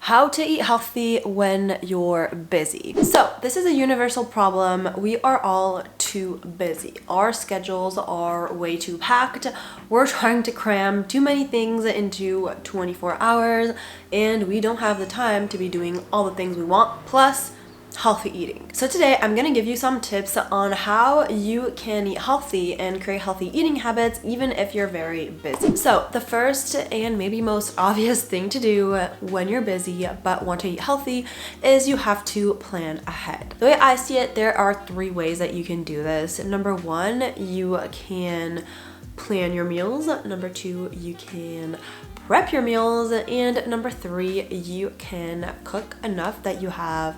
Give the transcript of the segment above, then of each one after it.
How to eat healthy when you're busy. So this is a universal problem. We are all too busy. Our schedules are way too packed. We're trying to cram too many things into 24 hours and we don't have the time to be doing all the things we want, plus healthy eating. So today I'm gonna give you some tips on how you can eat healthy and create healthy eating habits even if you're very busy. So the first and maybe most obvious thing to do when you're busy but want to eat healthy is you have to plan ahead. The way I see it, there are 3 ways that you can do this. Number 1, you can plan your meals. Number 2, you can prep your meals. And number 3, you can cook enough that you have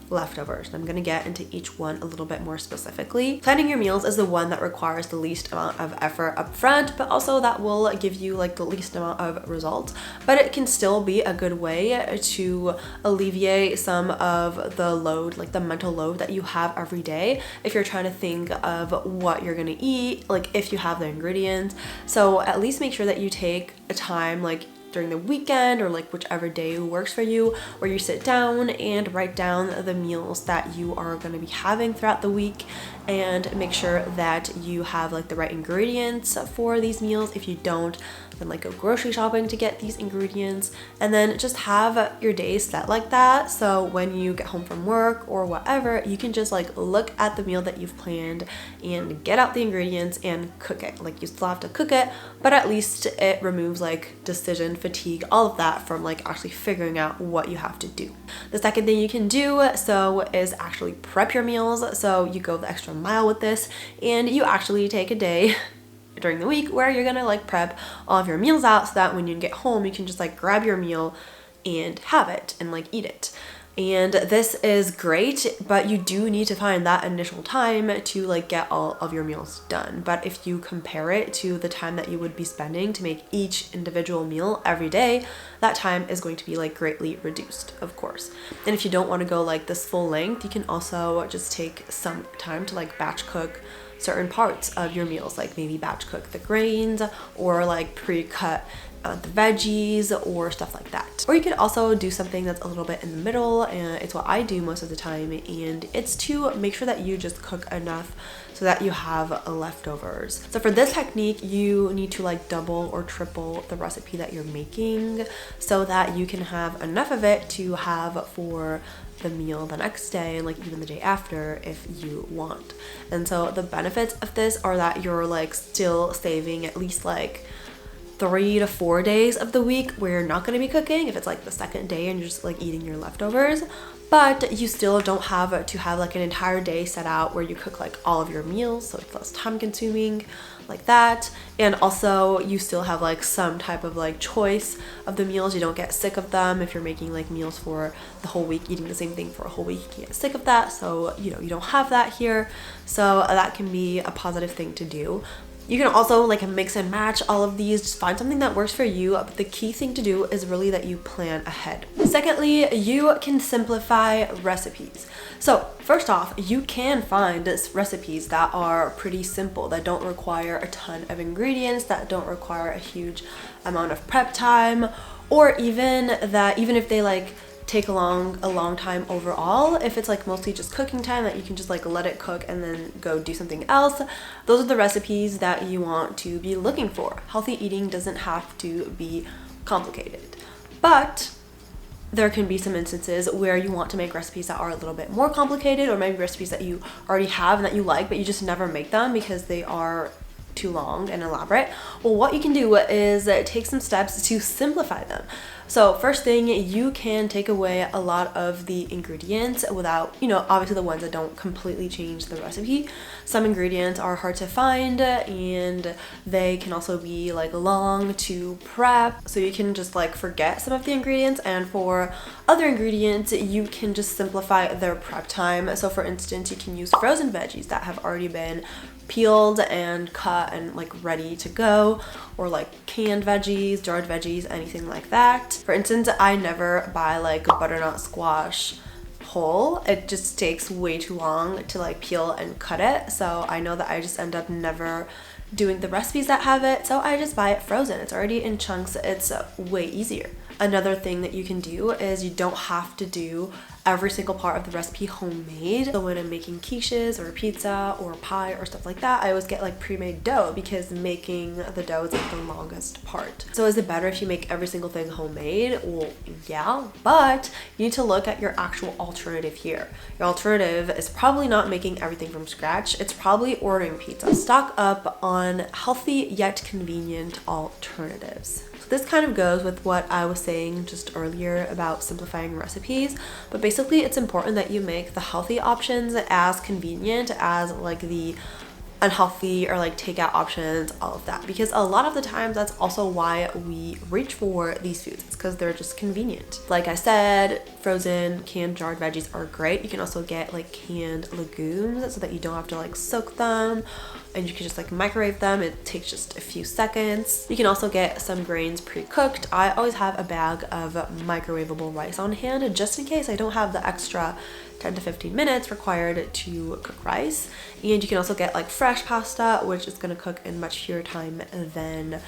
leftovers. I'm gonna get into each one a little bit more specifically. Planning your meals is the one that requires the least amount of effort up front, but also that will give you like the least amount of results. But it can still be a good way to alleviate some of the load, like the mental load that you have every day if you're trying to think of what you're gonna eat, like if you have the ingredients. So at least make sure that you take a time like during the weekend or like whichever day works for you, where you sit down and write down the meals that you are going to be having throughout the week and make sure that you have like the right ingredients for these meals. If you don't, then like go grocery shopping to get these ingredients, and then just have your day set like that. So when you get home from work or whatever, you can just like look at the meal that you've planned and get out the ingredients and cook it. Like you still have to cook it, but at least it removes like decision fatigue, all of that from like actually figuring out what you have to do. The second thing you can do is actually prep your meals. So you go the extra mile with this and you actually take a day during the week where you're gonna like prep all of your meals out so that when you get home you can just like grab your meal and have it and like eat it. And this is great, but you do need to find that initial time to like get all of your meals done. But if you compare it to the time that you would be spending to make each individual meal every day, that time is going to be like greatly reduced, of course. And if you don't want to go like this full length, you can also just take some time to like batch cook certain parts of your meals, like maybe batch cook the grains or like pre-cut the veggies or stuff like that. Or you could also do something that's a little bit in the middle, and it's what I do most of the time, and it's to make sure that you just cook enough so that you have leftovers. So for this technique, you need to like double or triple the recipe that you're making so that you can have enough of it to have for the meal the next day and like even the day after if you want. And so the benefits of this are that you're like still saving at least like 3 to 4 days of the week where you're not going to be cooking, if it's like the second day and you're just like eating your leftovers, but you still don't have to have like an entire day set out where you cook like all of your meals, so it's less time consuming like that. And also you still have like some type of like choice of the meals. You don't get sick of them. If you're making like meals for the whole week, eating the same thing for a whole week, you can get sick of that. So you don't have that here, so that can be a positive thing to do. You can also like mix and match all of these, just find something that works for you, but the key thing to do is really that you plan ahead. Secondly, you can simplify recipes. So first off, you can find recipes that are pretty simple, that don't require a ton of ingredients, that don't require a huge amount of prep time, or even if they like take a long time overall, if it's like mostly just cooking time that you can just like let it cook and then go do something else, those are the recipes that you want to be looking for. Healthy eating doesn't have to be complicated, but there can be some instances where you want to make recipes that are a little bit more complicated, or maybe recipes that you already have and that you like but you just never make them because they are too long and elaborate. Well, what you can do is take some steps to simplify them. So first thing, you can take away a lot of the ingredients without, obviously the ones that don't completely change the recipe. Some ingredients are hard to find and they can also be like long to prep, so you can just like forget some of the ingredients, and for other ingredients you can just simplify their prep time. So for instance, you can use frozen veggies that have already been peeled and cut and like ready to go, or like canned veggies, jarred veggies, anything like that. For instance, I never buy like butternut squash whole. It just takes way too long to like peel and cut it, so I know that I just end up never doing the recipes that have it, so I just buy it frozen. It's already in chunks. It's way easier. Another thing that you can do is you don't have to do every single part of the recipe homemade. So when I'm making quiches or pizza or pie or stuff like that, I always get like pre-made dough because making the dough is like the longest part. So is it better if you make every single thing homemade? Well, yeah, but you need to look at your actual alternative here. Your alternative is probably not making everything from scratch. It's probably ordering pizza. Stock up on healthy yet convenient alternatives. This kind of goes with what I was saying just earlier about simplifying recipes, but basically it's important that you make the healthy options as convenient as like the unhealthy or like takeout options, all of that, because a lot of the times that's also why we reach for these foods. It's because they're just convenient. Like I said, frozen canned jarred veggies are great. You can also get like canned legumes so that you don't have to like soak them, and you can just like microwave them. It takes just a few seconds. You can also get some grains pre-cooked. I always have a bag of microwavable rice on hand just in case I don't have the extra 10 to 15 minutes required to cook rice. And you can also get like fresh pasta, which is going to cook in much fewer time than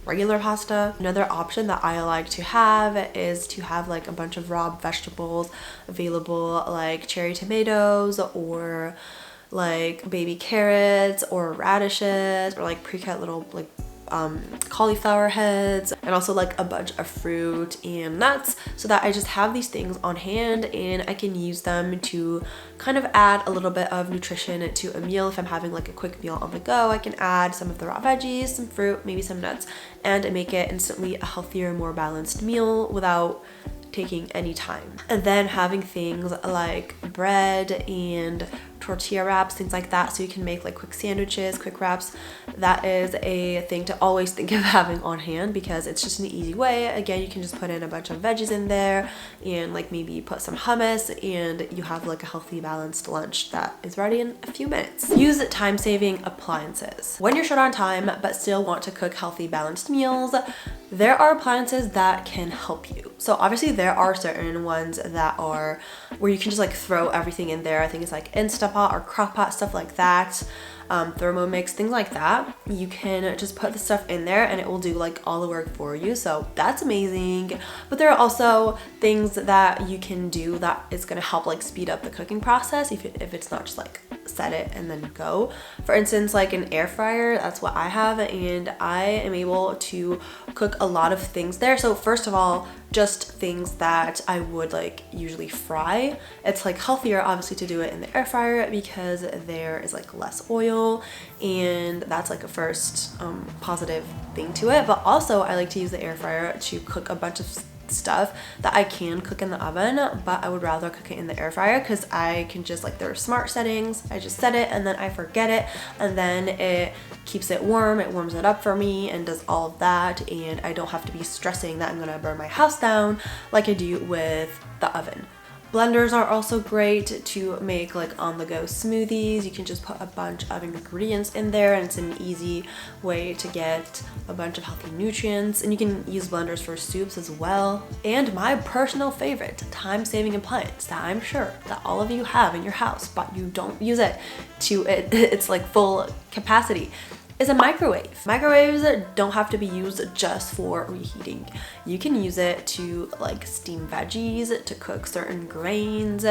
regular pasta. Another option that I like to have is to have like a bunch of raw vegetables available, like cherry tomatoes or like baby carrots or radishes, or like pre-cut little like cauliflower heads, and also like a bunch of fruit and nuts, so that I just have these things on hand and I can use them to kind of add a little bit of nutrition to a meal. If I'm having like a quick meal on the go, I can add some of the raw veggies, some fruit, maybe some nuts, and make it instantly a healthier, more balanced meal without taking any time. And then having things like bread and tortilla wraps, things like that, so you can make like quick sandwiches, quick wraps. That is a thing to always think of having on hand because it's just an easy way. Again, you can just put in a bunch of veggies in there and like maybe put some hummus, and you have like a healthy, balanced lunch that is ready in a few minutes. Use time-saving appliances. When you're short on time but still want to cook healthy, balanced meals, there are appliances that can help you. So obviously there are certain ones that are where you can just like throw everything in there. I think it's like Instapot or Crock-Pot, stuff like that. Thermomix, things like that. You can just put the stuff in there and it will do like all the work for you. So that's amazing. But there are also things that you can do that is going to help like speed up the cooking process if it's not just like set it and then go. For instance, like an air fryer, that's what I have, and I am able to cook a lot of things there. So first of all, just things that I would like usually fry. It's like healthier obviously to do it in the air fryer because there is like less oil, and that's like a first positive thing to it. But also I like to use the air fryer to cook a bunch of stuff that I can cook in the oven, but I would rather cook it in the air fryer because I can just like, there are smart settings, I just set it and then I forget it, and then it keeps it warm, it warms it up for me and does all of that, and I don't have to be stressing that I'm gonna burn my house down like I do with the oven. Blenders are also great to make like on-the-go smoothies. You can just put a bunch of ingredients in there and it's an easy way to get a bunch of healthy nutrients, and you can use blenders for soups as well. And my personal favorite time-saving appliance that I'm sure that all of you have in your house but you don't use it to its like full capacity is a microwave. Microwaves don't have to be used just for reheating. You can use it to like steam veggies, to cook certain grains.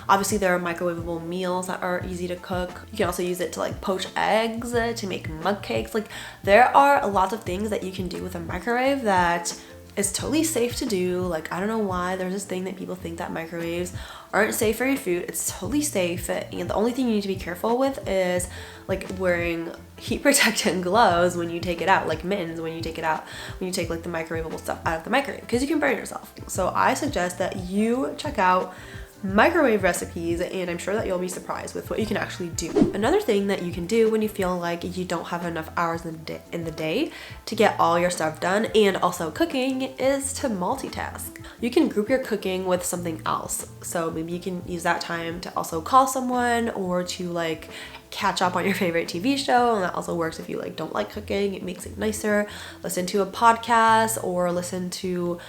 Obviously there are microwavable meals that are easy to cook. You can also use it to like poach eggs, to make mug cakes. Like there are a lot of things that you can do with a microwave that is totally safe to do. Like I don't know why there's this thing that people think that microwaves aren't safe for your food. It's totally safe, and the only thing you need to be careful with is like wearing heat protectant gloves when you take it out, like mittens when you take it out, when you take like the microwavable stuff out of the microwave, because you can burn yourself. So I suggest that you check out microwave recipes, and I'm sure that you'll be surprised with what you can actually do. Another thing that you can do when you feel like you don't have enough hours in the day to get all your stuff done and also cooking is to multitask. You can group your cooking with something else. So maybe you can use that time to also call someone or to like catch up on your favorite TV show, and that also works if you like don't like cooking. It makes it nicer. Listen to a podcast or listen to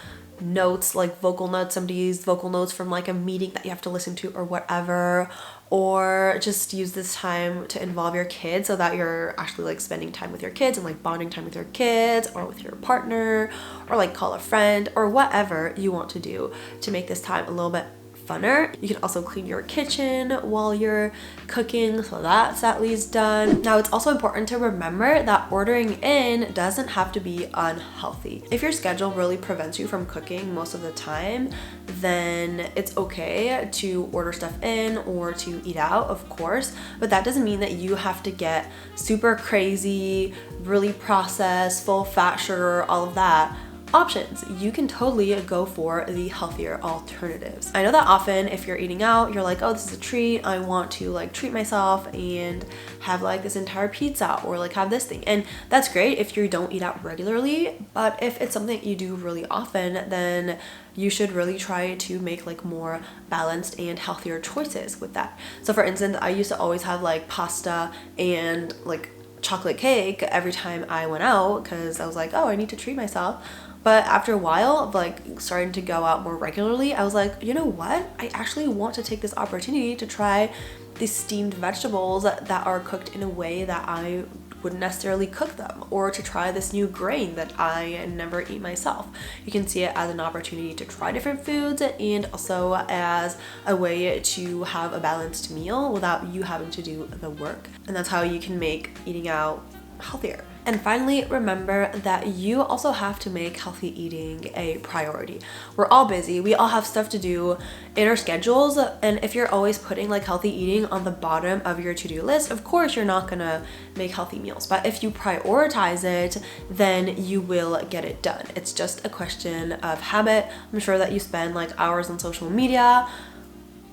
notes, like vocal notes, somebody's vocal notes from like a meeting that you have to listen to or whatever, or just use this time to involve your kids so that you're actually like spending time with your kids and like bonding time with your kids or with your partner, or like call a friend or whatever you want to do to make this time a little bit funner. You can also clean your kitchen while you're cooking, so that's at least done. Now, it's also important to remember that ordering in doesn't have to be unhealthy. If your schedule really prevents you from cooking most of the time, then it's okay to order stuff in or to eat out, of course, but that doesn't mean that you have to get super crazy, really processed, full fat, sugar, all of that options. You can totally go for the healthier alternatives. I know that often if you're eating out, you're like, oh, this is a treat, I want to like treat myself and have like this entire pizza or like have this thing, and that's great if you don't eat out regularly. But if it's something that you do really often, then you should really try to make like more balanced and healthier choices with that. So for instance, I used to always have like pasta and like chocolate cake every time I went out because I was like, oh, I need to treat myself. But after a while of like starting to go out more regularly, I was like, you know what? I actually want to take this opportunity to try these steamed vegetables that are cooked in a way that I wouldn't necessarily cook them, or to try this new grain that I never eat myself. You can see it as an opportunity to try different foods and also as a way to have a balanced meal without you having to do the work. And that's how you can make eating out healthier. And finally, remember that you also have to make healthy eating a priority. We're all busy. We all have stuff to do in our schedules. And if you're always putting like healthy eating on the bottom of your to-do list, of course, you're not gonna make healthy meals. But if you prioritize it, then you will get it done. It's just a question of habit. I'm sure that you spend like hours on social media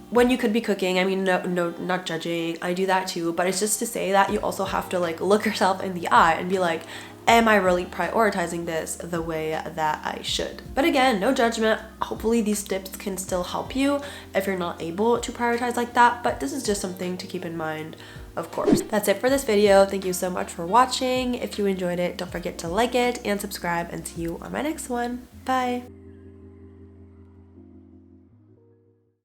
when you could be cooking. I mean, no, not judging. I do that too, but it's just to say that you also have to like look yourself in the eye and be like, am I really prioritizing this the way that I should? But again, no judgment. Hopefully these tips can still help you if you're not able to prioritize like that, but this is just something to keep in mind, of course. That's it for this video. Thank you so much for watching. If you enjoyed it, don't forget to like it and subscribe, and see you on my next one. Bye.